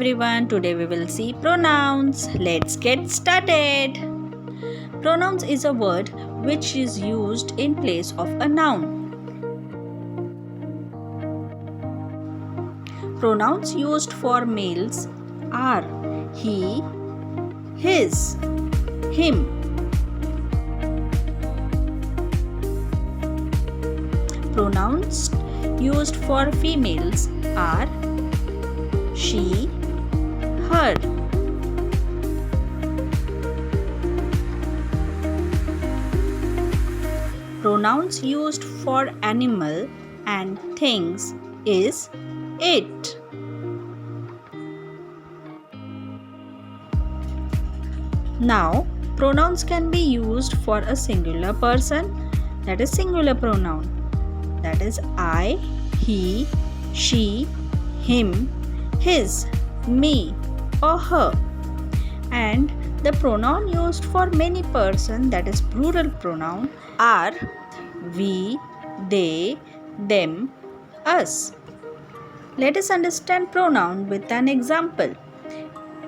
everyone, today we will see pronouns. Let's get started. Pronouns is a word which is used in place of a noun. Pronouns used for males are he, his, him. Pronouns used for females are she, her. Pronouns used for animal and things is it. Now, pronouns can be used for a singular person, that is singular pronoun, that is I, he, she, him, his, me or her. And the pronoun used for many person, that is plural pronoun, are we, they, them, us. Let us understand pronoun with an example.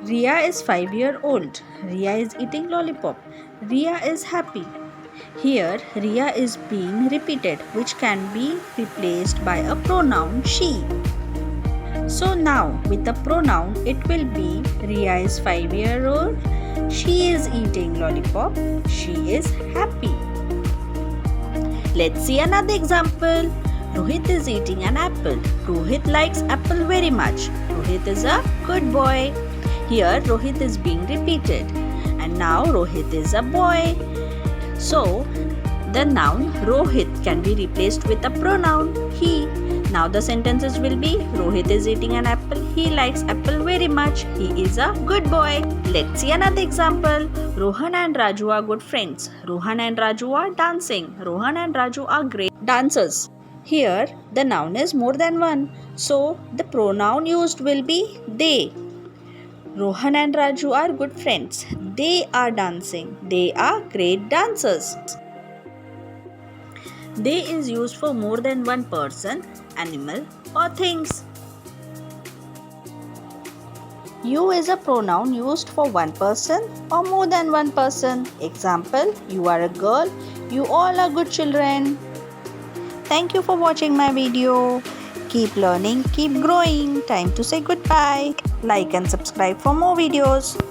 Ria is 5-year-old. Ria is eating lollipop. Ria is happy. Here, Ria is being repeated, which can be replaced by a pronoun she. So now, with the pronoun, it will be Ria is 5-year-old. She is eating lollipop. She is happy. Let's see another example. Rohit is eating an apple. Rohit likes apple very much. Rohit is a good boy. Here, Rohit is being repeated. And now, Rohit is a boy. So, the noun Rohit can be replaced with a pronoun he. Now the sentences will be Rohit is eating an apple. He likes apple very much. He is a good boy. Let's see another example. Rohan and Raju are good friends. Rohan and Raju are dancing. Rohan and Raju are great dancers. Here the noun is more than one. So the pronoun used will be they. Rohan and Raju are good friends. They are dancing. They are great dancers. They is used for more than one person, animal or things. You is a pronoun used for one person or more than one person. Example, you are a girl, you all are good children. Thank you for watching my video. Keep learning, keep growing. Time to say goodbye. Like and subscribe for more videos.